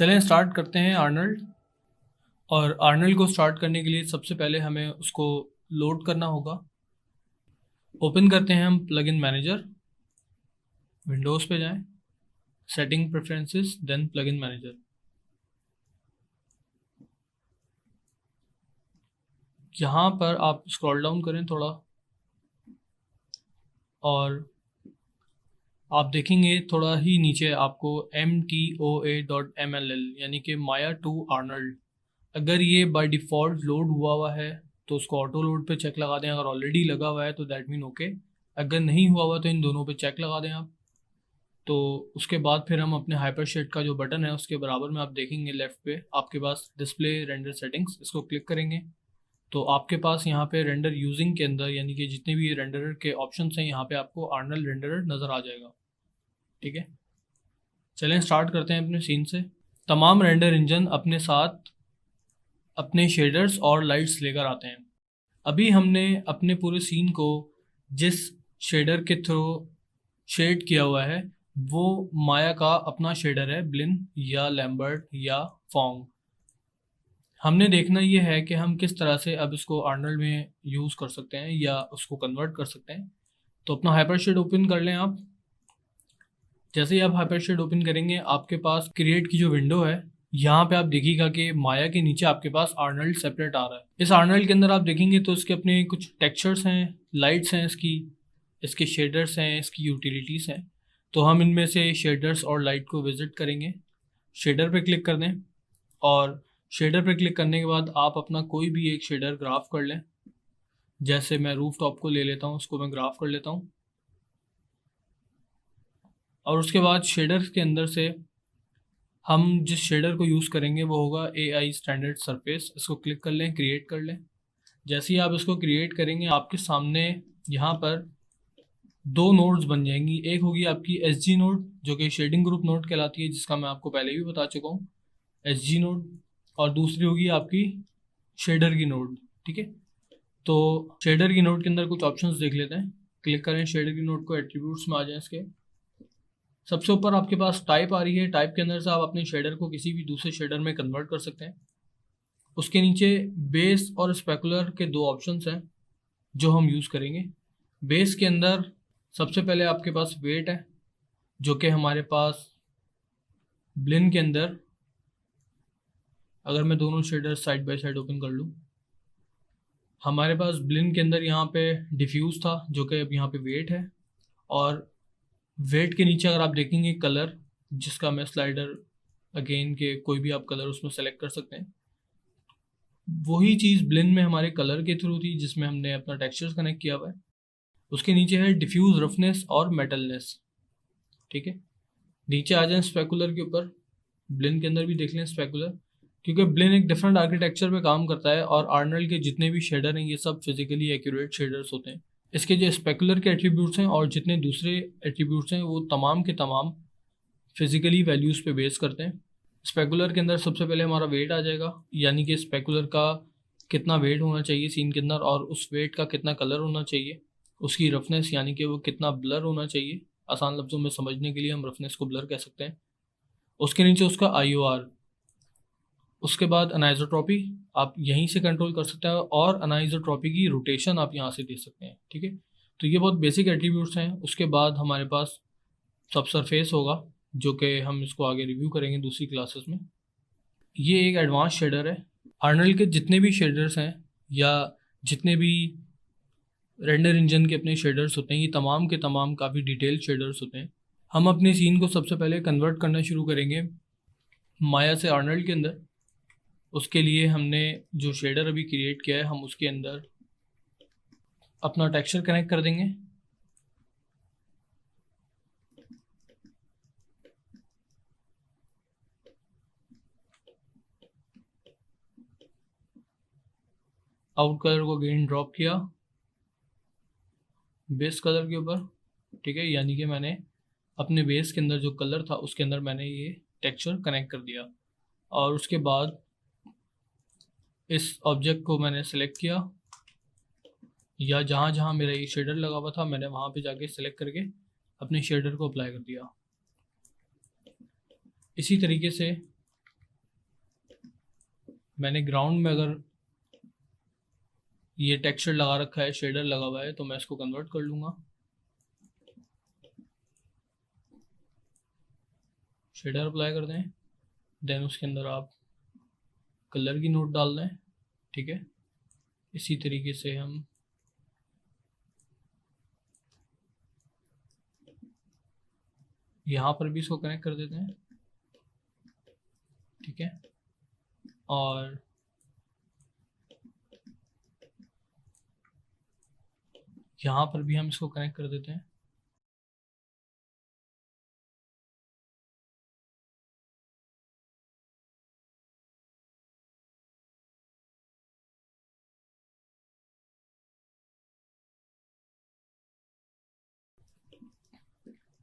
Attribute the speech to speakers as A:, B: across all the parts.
A: चलें स्टार्ट करते हैं आर्नल्ड। और आर्नल्ड को स्टार्ट करने के लिए सबसे पहले हमें उसको लोड करना होगा। ओपन करते हैं हम प्लगइन मैनेजर, विंडोज़ पे जाएं, setting preferences, then plugin manager. यहाँ पर आप स्क्रॉल डाउन करें थोड़ा और आप देखेंगे थोड़ा ही नीचे आपको mtoa.mll यानी कि माया टू आर्नल्ड, अगर ये बाय डिफ़ॉल्ट लोड हुआ है तो उसको ऑटो लोड पे चेक लगा दें। अगर ऑलरेडी लगा हुआ है तो दैट मीन ओके, अगर नहीं हुआ तो इन दोनों पे चेक लगा दें आप। तो उसके बाद फिर हम अपने हाइपरशेड का जो बटन है उसके बराबर में आप देखेंगे लेफ़्ट पे आपके पास डिस्प्ले रेंडर सेटिंग्स, इसको क्लिक करेंगे तो आपके पास यहाँ पे रेंडर यूजिंग के अंदर यानी कि जितने भी रेंडरर के ऑप्शंस हैं यहाँ पे आपको आर्नल्ड रेंडरर नज़र आ जाएगा। ठीक है, चलें स्टार्ट करते हैं अपने सीन से। तमाम रेंडर इंजन अपने साथ अपने शेडर्स और लाइट्स लेकर आते हैं। अभी हमने अपने पूरे सीन को जिस शेडर के थ्रू शेड किया हुआ है वो माया का अपना शेडर है, ब्लिन या लैम्बर्ट या फोंग। हमने देखना ये है कि हम किस तरह से अब इसको आर्नल्ड में यूज़ कर सकते हैं या उसको कन्वर्ट कर सकते हैं। तो अपना हाइपरशेड ओपन कर लें आप। जैसे ही आप हाइपरशेड ओपन करेंगे आपके पास क्रिएट की जो विंडो है यहाँ पे आप देखिएगा कि माया के नीचे आपके पास आर्नल्ड सेपरेट आ रहा है। इस आर्नल्ड के अंदर आप देखेंगे तो इसके अपने कुछ टेक्सचर्स हैं, लाइट्स हैं, इसके शेडर्स हैं, इसकी यूटिलिटीज़ हैं। तो हम इनमें से शेडर्स और लाइट को विजिट करेंगे। शेडर पे क्लिक कर दें और शेडर पे क्लिक करने के बाद आप अपना कोई भी एक शेडर ग्राफ कर लें। जैसे मैं रूफ टॉप को ले लेता हूँ, उसको मैं ग्राफ कर लेता हूँ। और उसके बाद शेडर्स के अंदर से हम जिस शेडर को यूज़ करेंगे वो होगा AI स्टैंडर्ड सरफेस। इसको क्लिक कर लें, क्रिएट कर लें। जैसे ही आप इसको क्रिएट करेंगे आपके सामने यहाँ पर दो नोड्स बन जाएंगी। एक होगी आपकी SG नोड जो कि शेडिंग ग्रुप नोड कहलाती है, जिसका मैं आपको पहले भी बता चुका हूँ, SG नोड। और दूसरी होगी आपकी शेडर की नोड। ठीक है, तो शेडर की नोड के अंदर कुछ ऑप्शंस देख लेते हैं। क्लिक करें शेडर की नोड को, एट्रीब्यूट्स में आ जाएं। इसके सबसे ऊपर आपके पास टाइप आ रही है, टाइप के अंदर से आप अपने शेडर को किसी भी दूसरे शेडर में कन्वर्ट कर सकते हैं। उसके नीचे बेस और स्पेकुलर के दो ऑप्शंस हैं जो हम यूज़ करेंगे। बेस के अंदर सबसे पहले आपके पास वेट है जो कि हमारे पास ब्लिन के अंदर, अगर मैं दोनों shader side by side open कर लूँ, हमारे पास ब्लिन के अंदर यहाँ पे डिफ्यूज़ था जो कि अब यहाँ पे वेट है। और वेट के नीचे अगर आप देखेंगे कलर, जिसका मैं स्लाइडर अगेन के कोई भी आप कलर उसमें सेलेक्ट कर सकते हैं। वही चीज़ ब्लिन में हमारे कलर के थ्रू थी जिसमें हमने अपना टेक्सचर्स कनेक्ट किया हुआ है। उसके नीचे है डिफ्यूज रफनेस और मेटलनेस। ठीक है, नीचे आ जाएं स्पेकुलर के ऊपर। ब्लिन के अंदर भी देख लें स्पेकुलर, क्योंकि ब्लिन एक डिफरेंट आर्किटेक्चर पे काम करता है और आर्नल्ड के जितने भी शेडर हैं ये सब फिजिकली एक्यूरेट शेडर्स होते हैं। इसके जो स्पेकुलर के एट्रीब्यूट्स हैं और जितने दूसरे एट्रीब्यूट्स हैं वो तमाम के तमाम फिजिकली वैल्यूज़ पे बेस करते हैं। स्पेकुलर के अंदर सबसे पहले हमारा वेट आ जाएगा, यानी कि स्पेकुलर का कितना वेट होना चाहिए सीन के अंदर और उस वेट का कितना कलर होना चाहिए। उसकी रफनेस यानी कि वो कितना ब्लर होना चाहिए, आसान लफ्ज़ों में समझने के लिए हम रफनेस को ब्लर कह सकते हैं। उसके नीचे उसका IOR। उसके बाद अनाइजोट्रॉपी आप यहीं से कंट्रोल कर सकते हैं और अनाइजोट्रॉपी की रोटेशन आप यहाँ से दे सकते हैं। ठीक है, तो ये बहुत बेसिक एट्रीब्यूट्स हैं। उसके बाद हमारे पास सबसरफेस होगा जो कि हम इसको आगे रिव्यू करेंगे दूसरी क्लासेस में। ये एक एडवांस शेडर है। आर्नल्ड के जितने भी शेडर्स हैं या जितने भी रेंडर इंजन के अपने शेडर्स होते हैं ये तमाम के तमाम काफ़ी डिटेल शेडर्स होते हैं। हम अपने सीन को सबसे पहले कन्वर्ट करना शुरू करेंगे माया से आर्नल्ड के अंदर। उसके लिए हमने जो शेडर अभी क्रिएट किया है हम उसके अंदर अपना टेक्सचर कनेक्ट कर देंगे। आउट कलर को अगेन ड्रॉप किया बेस कलर के ऊपर। ठीक है, यानी कि मैंने अपने बेस के अंदर जो कलर था उसके अंदर मैंने ये टेक्सचर कनेक्ट कर दिया। और उसके बाद इस ऑब्जेक्ट को मैंने सेलेक्ट किया या जहाँ जहाँ मेरा ये शेडर लगा हुआ था मैंने वहाँ पे जाके सेलेक्ट करके अपने शेडर को अप्लाई कर दिया। इसी तरीके से मैंने ग्राउंड में अगर ये टेक्सचर लगा रखा है, शेडर लगा हुआ है, तो मैं इसको कन्वर्ट कर लूँगा। शेडर अप्लाई कर दें, देन उसके अंदर आप कलर की नोट डाल दें। ठीक है, इसी तरीके से हम यहाँ पर भी इसको कनेक्ट कर देते हैं। ठीक है, और यहाँ पर भी हम इसको कनेक्ट कर देते हैं।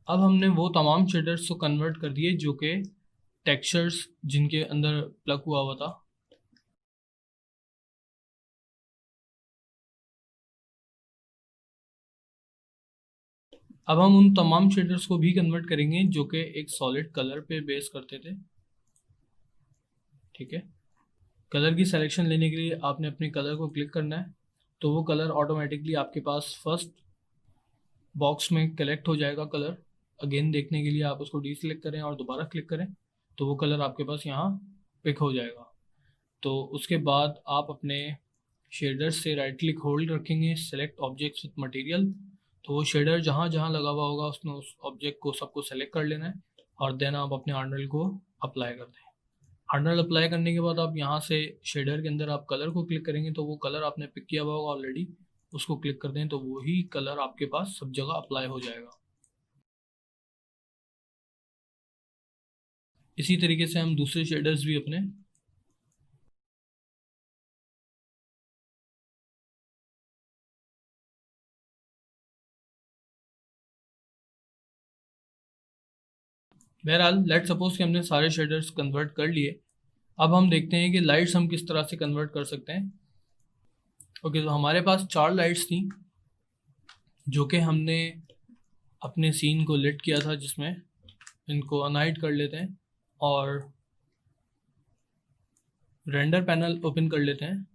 A: अब हमने वो तमाम शेडर्स को कन्वर्ट कर दिए जो कि टेक्सचर्स जिनके अंदर प्लग हुआ हुआ था। अब हम उन तमाम शेडर्स को भी कन्वर्ट करेंगे जो कि एक सॉलिड कलर पे बेस करते थे। ठीक है, कलर की सिलेक्शन लेने के लिए आपने अपने कलर को क्लिक करना है, तो वो कलर ऑटोमेटिकली आपके पास फर्स्ट बॉक्स में कलेक्ट हो जाएगा। कलर अगेन देखने के लिए आप उसको डीसेलेक्ट करें और दोबारा क्लिक करें, तो वो कलर आपके पास यहाँ पिक हो जाएगा। तो उसके बाद आप अपने शेडर से राइट क्लिक होल्ड रखेंगे, सेलेक्ट ऑब्जेक्ट्स विद मटेरियल, तो वो शेडर जहाँ जहाँ लगा हुआ होगा उसमें उस ऑब्जेक्ट को सबको सेलेक्ट कर लेना है और देन आप अपने आर्नल को अप्लाई कर दें। आर्नल अप्लाई करने के बाद आप यहाँ से शेडर के अंदर आप कलर को क्लिक करेंगे, तो वो कलर आपने पिक किया हुआ होगा ऑलरेडी, उसको क्लिक कर दें तो वही कलर आपके पास सब जगह अप्लाई हो जाएगा। इसी तरीके से हम दूसरे शेडर्स भी अपने बहरहाल लेट सपोज कि हमने सारे शेडर्स कन्वर्ट कर लिए। अब हम देखते हैं कि लाइट्स हम किस तरह से कन्वर्ट कर सकते हैं। ओके, तो हमारे पास 4 लाइट्स थी जो कि हमने अपने सीन को लिट किया था, जिसमें इनको अनहाइड कर लेते हैं और रेंडर पैनल ओपन कर लेते हैं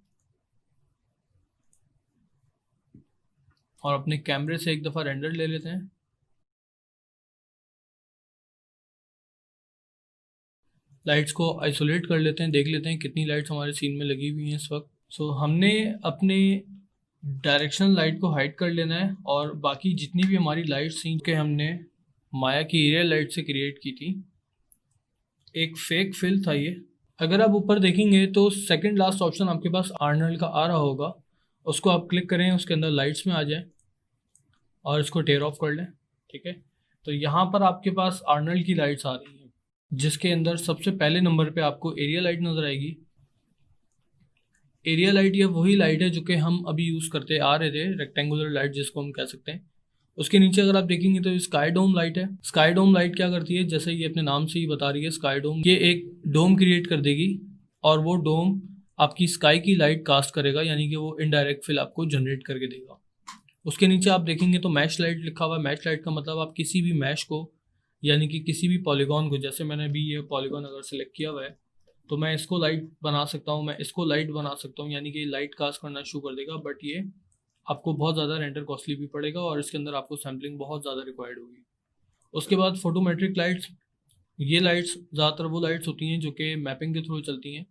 A: और अपने कैमरे से एक दफ़ा रेंडर ले लेते हैं। लाइट्स को आइसोलेट कर लेते हैं, देख लेते हैं कितनी लाइट्स हमारे सीन में लगी हुई हैं इस वक्त। सो हमने अपने डायरेक्शनल लाइट को हाइड कर लेना है और बाकी जितनी भी हमारी लाइट्स थी कि हमने माया की एरियल लाइट से क्रिएट की थी, एक फेक फिल था ये। अगर आप ऊपर देखेंगे तो सेकंड लास्ट ऑप्शन आपके पास आर्नल्ड का आ रहा होगा, उसको आप क्लिक करें, उसके अंदर लाइट्स में आ जाए और इसको टेयर ऑफ कर लें। ठीक है, तो यहाँ पर आपके पास आर्नल्ड की लाइट्स आ रही हैं, जिसके अंदर सबसे पहले नंबर पे आपको एरिया लाइट नज़र आएगी। एरिया लाइट ये वही लाइट है जो कि हम अभी यूज़ करते आ रहे थे, रेक्टेंगुलर लाइट जिसको हम कह सकते हैं। उसके नीचे अगर आप देखेंगे तो स्काई डोम लाइट है। स्काई डोम लाइट क्या करती है, जैसे ये अपने नाम से ही बता रही है, स्काई डोम, ये एक डोम क्रिएट कर देगी और वो डोम आपकी स्काई की लाइट कास्ट करेगा, यानी कि वो इनडायरेक्ट फिल आपको जनरेट करके देगा। उसके नीचे आप देखेंगे तो मैश लाइट लिखा हुआ है। मैश लाइट का मतलब आप किसी भी मैश को, यानी कि किसी भी पॉलीगॉन को, जैसे मैंने अभी ये पॉलीगॉन अगर सेलेक्ट किया हुआ है तो मैं इसको लाइट बना सकता हूँ, मैं इसको लाइट बना सकता हूँ, यानी कि लाइट कास्ट करना शुरू कर देगा। बट ये आपको बहुत ज़्यादा रेंडर कॉस्टली भी पड़ेगा और इसके अंदर आपको सैम्पलिंग बहुत ज़्यादा रिक्वायर्ड होगी। उसके बाद फोटोमेट्रिक लाइट्स, ये लाइट्स ज़्यादातर वो लाइट्स होती हैं जो कि मैपिंग के थ्रू चलती हैं।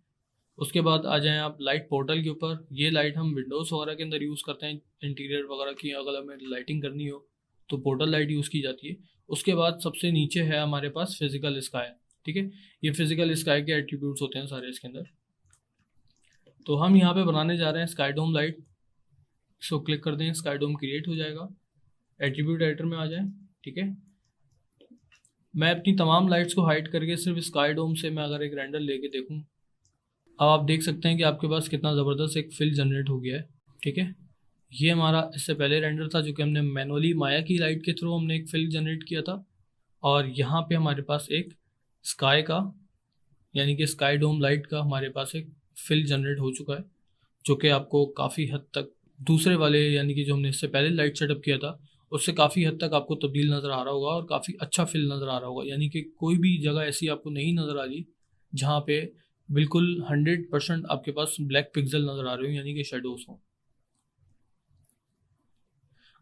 A: उसके बाद आ जाएं आप लाइट पोर्टल के ऊपर। ये लाइट हम विंडोज़ वगैरह के अंदर यूज़ करते हैं, इंटीरियर वगैरह की अगर हमें लाइटिंग करनी हो तो पोर्टल लाइट यूज़ की जाती है। उसके बाद सबसे नीचे है हमारे पास फिजिकल स्काई। ठीक है, ये फिजिकल स्काई के एट्रीब्यूट्स होते हैं सारे इसके अंदर। तो हम यहाँ पे बनाने जा रहे हैं स्काई डोम लाइट। इसको क्लिक कर दें, स्काई डोम क्रिएट हो जाएगा। एट्रीब्यूट एडिटर में आ जाएं। ठीक है, मैं अपनी तमाम लाइट्स को हाइड करके सिर्फ स्काई डोम से मैं अगर एक रेंडर लेके देखूँ, अब आप देख सकते हैं कि आपके पास कितना ज़बरदस्त एक फिल जनरेट हो गया है। ठीक है, ये हमारा इससे पहले रेंडर था जो कि हमने मैनुअली माया की लाइट के थ्रू हमने एक फिल जनरेट किया था, और यहाँ पे हमारे पास एक स्काई का, यानी कि स्काई डोम लाइट का हमारे पास एक फिल जनरेट हो चुका है, जो कि आपको काफ़ी हद तक दूसरे वाले, यानी कि जो हमने इससे पहले लाइट सेटअप किया था उससे काफ़ी हद तक आपको तब्दील नज़र आ रहा होगा और काफ़ी अच्छा फिल नज़र आ रहा होगा। यानी कि कोई भी जगह ऐसी आपको नहीं नज़र आ रही जहाँ पे बिल्कुल 100% आपके पास ब्लैक पिक्सल नज़र आ रहे हो, यानी कि शेडोज हों।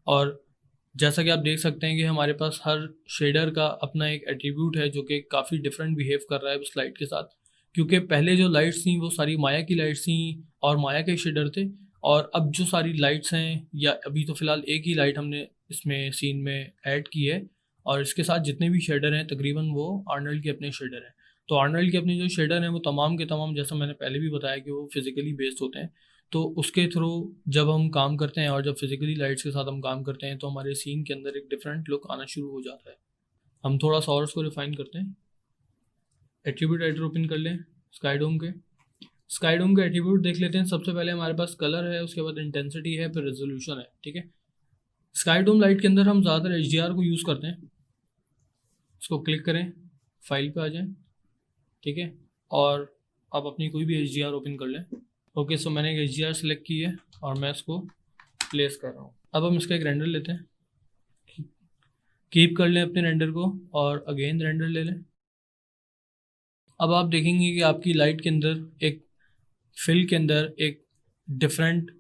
A: और जैसा कि आप देख सकते हैं कि हमारे पास हर शेडर का अपना एक एट्रीब्यूट है जो कि काफ़ी डिफरेंट बिहेव कर रहा है उस लाइट के साथ, क्योंकि पहले जो लाइट्स थी वो सारी माया की लाइट्स थी और माया के शेडर थे, और अब जो सारी लाइट्स हैं, या अभी तो फ़िलहाल एक ही लाइट हमने इसमें सीन में ऐड की है, और इसके साथ जितने भी शेडर हैं तकरीबन वो आर्नल्ड के अपने शेडर हैं। तो आर्नल्ड के अपने जो शेडर हैं वो तमाम के तमाम, जैसा मैंने पहले भी बताया कि वो फिज़िकली बेस्ड होते हैं। तो उसके थ्रू जब हम काम करते हैं और जब फिज़िकली लाइट्स के साथ हम काम करते हैं तो हमारे सीन के अंदर एक डिफरेंट लुक आना शुरू हो जाता है। हम थोड़ा सा और उसको रिफाइन करते हैं। एट्रीब्यूट एडिटर ओपन कर लें स्काई डोम के। स्काई डोम के एट्रीब्यूट देख लेते हैं। सबसे पहले हमारे पास कलर है, उसके बाद इंटेंसिटी है, फिर रेजोल्यूशन है। ठीक है, स्काई डोम लाइट के अंदर हम ज़्यादातर HDR को यूज़ करते हैं। इसको क्लिक करें, फाइल पे आ जाएं। ठीक है, और आप अपनी कोई भी HDR ओपन कर लें। ओके, सो मैंने एक HDR सेलेक्ट की है और मैं इसको प्लेस कर रहा हूँ। अब हम इसका एक रेंडर लेते हैं, कीप कर लें अपने रेंडर को और अगेन रेंडर ले लें। अब आप देखेंगे कि आपकी लाइट के अंदर एक फिल के अंदर एक डिफरेंट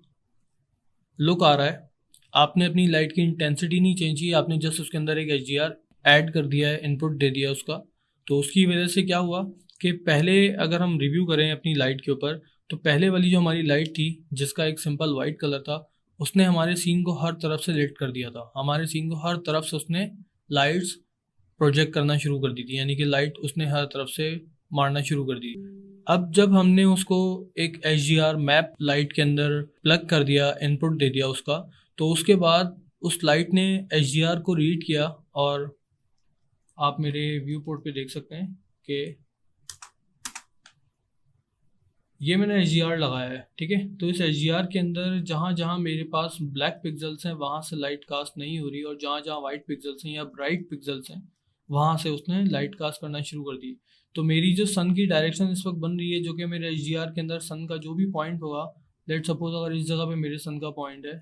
A: लुक आ रहा है। आपने अपनी लाइट की इंटेंसिटी नहीं चेंज की, आपने जस्ट उसके अंदर एक HDR ऐड कर दिया है, इनपुट दे दिया उसका। तो उसकी वजह से क्या हुआ कि पहले अगर हम रिव्यू करें अपनी लाइट के ऊपर, तो पहले वाली जो हमारी लाइट थी जिसका एक सिंपल वाइट कलर था, उसने हमारे सीन को हर तरफ से लिट कर दिया था। हमारे सीन को हर तरफ से उसने लाइट्स प्रोजेक्ट करना शुरू कर दी थी, यानी कि लाइट उसने हर तरफ से मारना शुरू कर दी। अब जब हमने उसको एक HDR मैप लाइट के अंदर प्लग कर दिया, इनपुट दे दिया उसका, तो उसके बाद उस लाइट ने HDR को रीड किया, और आप मेरे व्यू पोर्ट पे देख सकते हैं कि ये मैंने HDR लगाया है। ठीक है, तो इस HDR के अंदर जहाँ जहाँ मेरे पास ब्लैक पिक्सल्स हैं वहाँ से लाइट कास्ट नहीं हो रही, और जहाँ जहाँ वाइट पिक्सल्स हैं या ब्राइट पिक्सल्स हैं वहाँ से उसने लाइट कास्ट करना शुरू कर दी। तो मेरी जो सन की डायरेक्शन इस वक्त बन रही है, जो कि मेरे HDR के अंदर सन का जो भी पॉइंट होगा, लेट सपोज अगर इस जगह पे मेरे सन का पॉइंट है,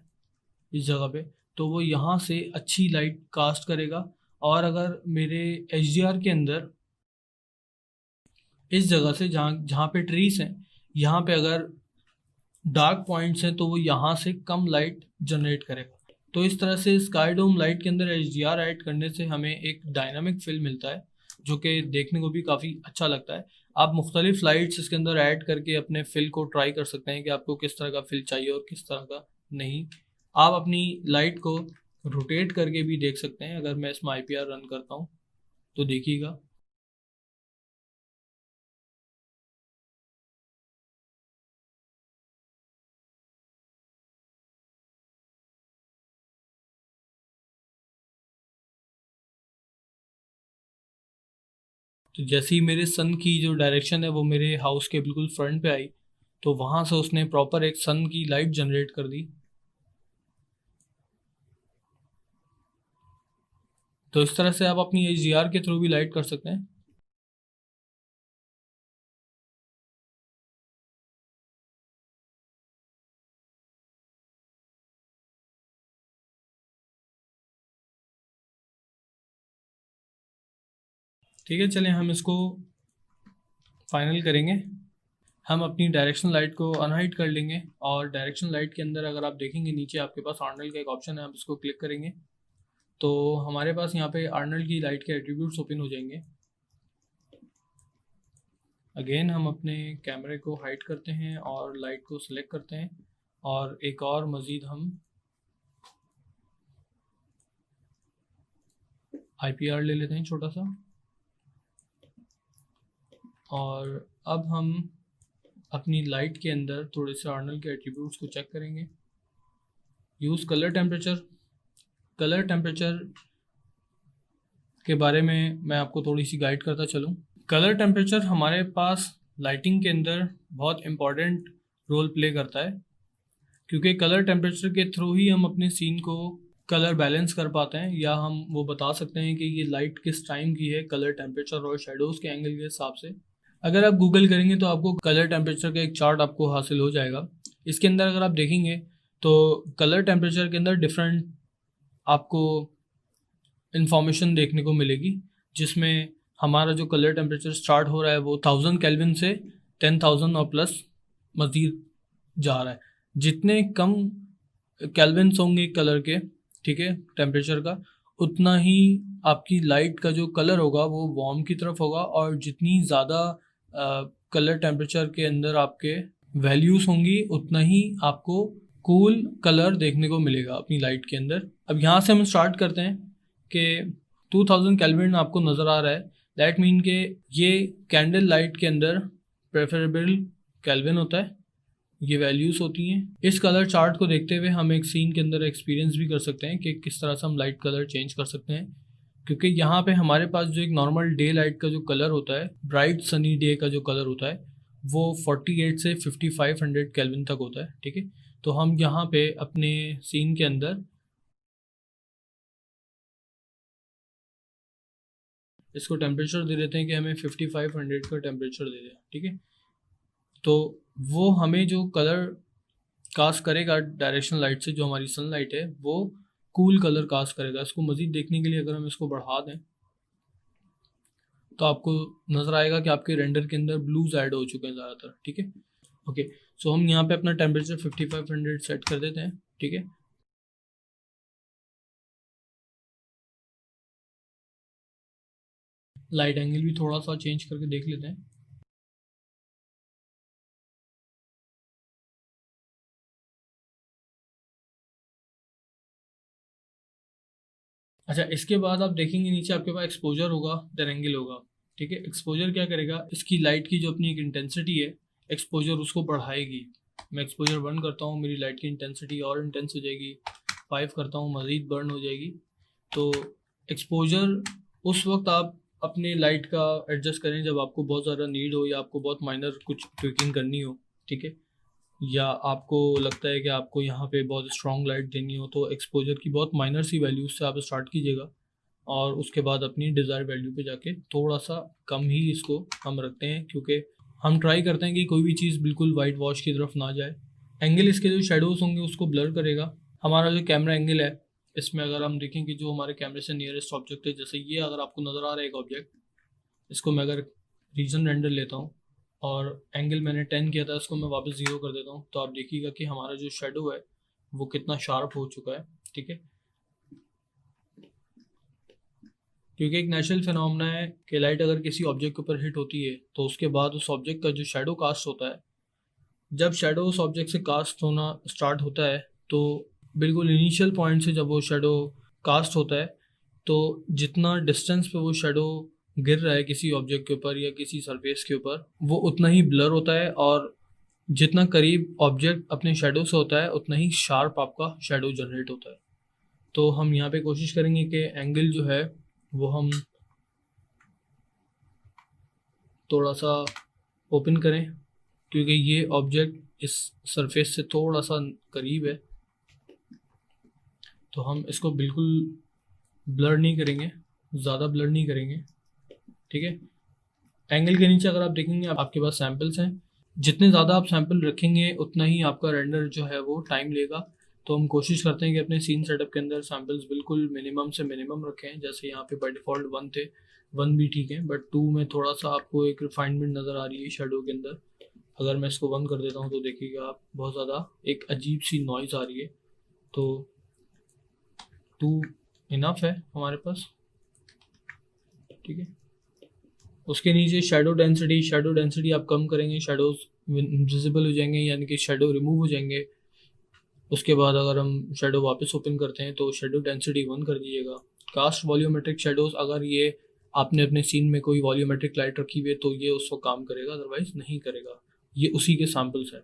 A: इस जगह पे, तो वो यहाँ से अच्छी लाइट कास्ट करेगा। और अगर मेरे HDR के अंदर इस जगह से जहाँ जहाँ पे ट्रीज हैं, यहाँ पे अगर डार्क पॉइंट्स हैं, तो वो यहाँ से कम लाइट जनरेट करेगा। तो इस तरह से स्काई डोम लाइट के अंदर HDR ऐड करने से हमें एक डायनामिक फिल मिलता है, जो कि देखने को भी काफ़ी अच्छा लगता है। आप मुख्तलिफ लाइट्स इसके अंदर ऐड करके अपने फिल को ट्राई कर सकते हैं कि आपको किस तरह का फिल चाहिए और किस तरह का नहीं। आप अपनी लाइट को रोटेट करके भी देख सकते हैं। अगर मैं इसमें IPR रन करता हूँ तो देखिएगा, तो जैसे ही मेरे सन की जो डायरेक्शन है वो मेरे हाउस के बिल्कुल फ्रंट पे आई, तो वहाँ से उसने प्रॉपर एक सन की लाइट जनरेट कर दी। तो इस तरह से आप अपनी HDR के थ्रू भी लाइट कर सकते हैं। ठीक है, चलें हम इसको फाइनल करेंगे। हम अपनी डायरेक्शन लाइट को अनहाइड कर लेंगे, और डायरेक्शन लाइट के अंदर अगर आप देखेंगे नीचे आपके पास आर्नल्ड का एक ऑप्शन है, आप इसको क्लिक करेंगे तो हमारे पास यहाँ पे आर्नल्ड की लाइट के एट्रीब्यूट्स ओपन हो जाएंगे। अगेन हम अपने कैमरे को हाइड करते हैं और लाइट को सिलेक्ट करते हैं, और एक और मज़ीद हम IPR ले लेते हैं छोटा सा। और अब हम अपनी लाइट के अंदर थोड़े से आर्नल्ड के एट्रीब्यूट्स को चेक करेंगे। Use colour temperature. Colour temperature के बारे में मैं आपको थोड़ी सी गाइड करता चलूँ। कलर टेम्परेचर हमारे पास लाइटिंग के अंदर बहुत इम्पॉर्टेंट रोल प्ले करता है, क्योंकि कलर टेम्परेचर के थ्रू ही हम अपने सीन को कलर बैलेंस कर पाते हैं, या हम वो बता सकते हैं कि ये लाइट किस टाइम की है कलर टेम्परेचर और शेडोज़ के एंगल के हिसाब से। अगर आप गूगल करेंगे तो आपको कलर टेम्परेचर का एक चार्ट आपको हासिल हो जाएगा। इसके अंदर अगर आप देखेंगे तो कलर टेम्परेचर के अंदर डिफरेंट आपको इंफॉर्मेशन देखने को मिलेगी, जिसमें हमारा जो कलर टेम्परेचर स्टार्ट हो रहा है वो 1000 केल्विन से 10,000 और प्लस मज़ीद जा रहा है। जितने कम केल्विन्स होंगे कलर के, ठीक है, टेम्परेचर का, उतना ही आपकी लाइट का जो कलर होगा वो वार्म की तरफ होगा, और जितनी ज़्यादा कलर टेम्परेचर के अंदर आपके वैल्यूज़ होंगी उतना ही आपको कूल कलर देखने को मिलेगा अपनी लाइट के अंदर। अब यहाँ से हम स्टार्ट करते हैं कि 2000 केल्विन आपको नज़र आ रहा है, दैट मीन के ये कैंडल लाइट के अंदर प्रेफरेबल केल्विन होता है, ये वैल्यूज़ होती हैं। इस कलर चार्ट को देखते हुए हम एक सीन के अंदर एक्सपीरियंस भी कर सकते हैं कि किस तरह से हम लाइट कलर चेंज कर सकते हैं, क्योंकि यहाँ पे हमारे पास जो एक नॉर्मल डे लाइट का जो कलर होता है, ब्राइट सनी डे का जो कलर होता है, वो 48 से 5500 केल्विन तक होता है, ठीक है। तो हम यहाँ पे अपने सीन के अंदर इसको टेम्परेचर दे देते हैं कि हमें 5500 का टेम्परेचर दे दें, ठीक है। तो वो हमें जो कलर कास्ट करेगा डायरेक्शन लाइट से, जो हमारी सनलाइट है, वो कूल कलर कास्ट करेगा। इसको मज़ीद देखने के लिए अगर हम इसको बढ़ा दें तो आपको नज़र आएगा कि आपके रेंडर के अंदर ब्लूज ऐड हो चुके हैं ज़्यादातर, ठीक है। ओके, सो हम यहाँ पे अपना टेम्परेचर 5500 सेट कर देते हैं, ठीक है। लाइट एंगल भी थोड़ा सा चेंज करके देख लेते हैं। अच्छा, इसके बाद आप देखेंगे नीचे आपके पास एक्सपोजर होगा, देन एंगल होगा, ठीक है। एक्सपोजर क्या करेगा, इसकी लाइट की जो अपनी एक इंटेंसिटी है, एक्सपोजर उसको बढ़ाएगी। मैं एक्सपोजर 1 करता हूँ, मेरी लाइट की इंटेंसिटी और इंटेंस हो जाएगी। 5 करता हूँ, मज़ीद बर्न हो जाएगी। तो एक्सपोजर उस वक्त आप अपने लाइट का एडजस्ट करें जब आपको बहुत ज़्यादा नीड हो, या आपको बहुत माइनर कुछ ट्विकिंग करनी हो, ठीक है, या आपको लगता है कि आपको यहाँ पे बहुत स्ट्रॉन्ग लाइट देनी हो, तो एक्सपोजर की बहुत माइनर सी वैल्यूज से आप स्टार्ट कीजिएगा, और उसके बाद अपनी डिज़ायर वैल्यू पे जाके थोड़ा सा कम ही इसको हम रखते हैं, क्योंकि हम ट्राई करते हैं कि कोई भी चीज़ बिल्कुल वाइट वॉश की तरफ ना जाए। एंगल इसके जो शेडोज़ होंगे उसको ब्लर करेगा। हमारा जो कैमरा एंगल है, इसमें अगर हम देखें कि जो हमारे कैमरे से नियरेस्ट ऑब्जेक्ट है, जैसे ये अगर आपको नज़र आ रहा है एक ऑब्जेक्ट, इसको मैं अगर रीजन रेंडर लेता हूँ और एंगल मैंने 10 किया था, इसको मैं वापस 0 कर देता हूँ, तो आप देखिएगा कि हमारा जो शेडो है वो कितना शार्प हो चुका है, ठीक है। क्योंकि एक नेचुरल फिनोमेना है कि लाइट अगर किसी ऑब्जेक्ट के ऊपर हिट होती है तो उसके बाद उस ऑब्जेक्ट का जो शेडो कास्ट होता है, जब शेडो उस ऑब्जेक्ट से कास्ट होना स्टार्ट होता है, तो बिल्कुल इनिशियल पॉइंट से जब वो शेडो कास्ट होता है, तो जितना डिस्टेंस पे वो शेडो गिर रहा है किसी ऑब्जेक्ट के ऊपर या किसी सरफेस के ऊपर, वो उतना ही ब्लर होता है, और जितना करीब ऑब्जेक्ट अपने शेडो से होता है उतना ही शार्प आपका शेडो जनरेट होता है। तो हम यहाँ पे कोशिश करेंगे कि एंगल जो है वो हम थोड़ा सा ओपन करें, क्योंकि ये ऑब्जेक्ट इस सरफेस से थोड़ा सा करीब है, तो हम इसको बिल्कुल ब्लर नहीं करेंगे, ज़्यादा ब्लर नहीं करेंगे, ठीक है। एंगल के नीचे अगर आप देखेंगे आपके पास सैम्पल्स हैं, जितने ज़्यादा आप सैम्पल रखेंगे उतना ही आपका रेंडर जो है वो टाइम लेगा। तो हम कोशिश करते हैं कि अपने सीन सेटअप के अंदर सैम्पल्स बिल्कुल मिनिमम से मिनिमम रखें। जैसे यहाँ पे बाय डिफ़ॉल्ट 1 थे, 1 भी ठीक है, बट 2 में थोड़ा सा आपको एक रिफाइनमेंट नज़र आ रही है शेडो के अंदर। अगर मैं इसको 1 कर देता हूँ तो देखिएगा आप, बहुत ज़्यादा एक अजीब सी नॉइज़ आ रही है। तो 2 इनफ है हमारे पास, ठीक है। उसके नीचे शेडो डेंसिटी आप कम करेंगे, शेडोज विजिबल हो जाएंगे, यानी कि शेडो रिमूव हो जाएंगे। उसके बाद अगर हम शेडो वापस ओपन करते हैं तो शेडो डेंसिटी 1 कर दीजिएगा। कास्ट वॉल्यूमेट्रिक शेडोज, अगर ये आपने अपने सीन में कोई वॉल्यूमेट्रिक लाइट रखी हुई है तो ये उसको काम करेगा, अदरवाइज नहीं करेगा। ये उसी के सैम्पल्स है,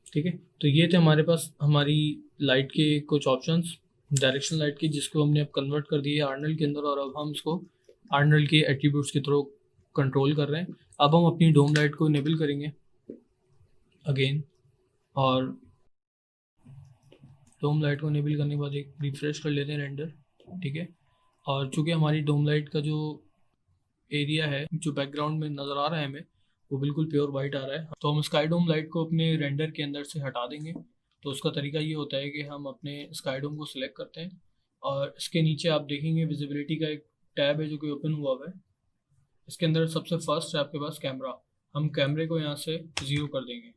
A: ठीक है। तो ये थे हमारे पास हमारी लाइट के कुछ ऑप्शंस डायरेक्शन लाइट की, जिसको हमने अब कन्वर्ट कर दिया आर्नल के अंदर, और अब हम इसको आर्नल के एट्रीब्यूट्स के थ्रू कंट्रोल कर रहे हैं। अब हम अपनी डोम लाइट को इनेबल करेंगे अगेन, और डोम लाइट को इनेबल करने के बाद एक रिफ्रेश कर लेते हैं रेंडर, ठीक है। और चूँकि हमारी डोम लाइट का जो एरिया है, जो बैकग्राउंड में नज़र आ रहा है हमें, वो बिल्कुल प्योर वाइट आ रहा है, तो हम स्काई डोम लाइट को अपने रेंडर के अंदर से हटा देंगे। तो उसका तरीका ये होता है कि हम अपने स्काई डोम को सिलेक्ट करते हैं, और इसके नीचे आप देखेंगे विजिबिलिटी का एक टैब है जो कि ओपन हुआ है। इसके अंदर सबसे फर्स्ट है आपके पास कैमरा। हम कैमरे को यहाँ से 0 कर देंगे,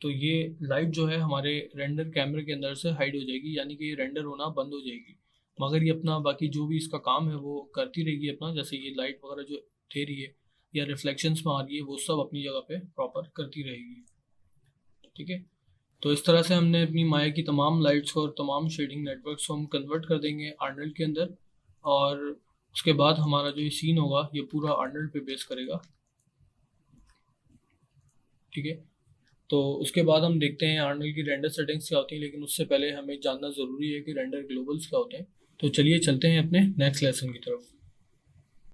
A: तो ये लाइट जो है हमारे रेंडर कैमरे के अंदर से हाइड हो जाएगी, यानी कि ये रेंडर होना बंद हो जाएगी। मगर ये अपना बाकी जो भी इसका काम है वो करती रहेगी अपना, जैसे ये लाइट वगैरह जो दे रही है या रिफ्लेक्शंस में आ रही है वो सब अपनी जगह पे प्रॉपर करती रहेगी। ठीक है, तो इस तरह से हमने अपनी माया की तमाम लाइट्स को और तमाम शेडिंग नेटवर्क्स को हम कन्वर्ट कर देंगे आर्नल्ड के अंदर, और उसके बाद हमारा जो ये सीन होगा ये पूरा आर्नल्ड पे बेस करेगा। ठीक है, तो उसके बाद हम देखते हैं आर्नल्ड की रेंडर सेटिंग्स क्या होती हैं, लेकिन उससे पहले हमें जानना ज़रूरी है कि रेंडर ग्लोबल्स क्या होते हैं। तो चलिए चलते हैं अपने नेक्स्ट लेसन की तरफ।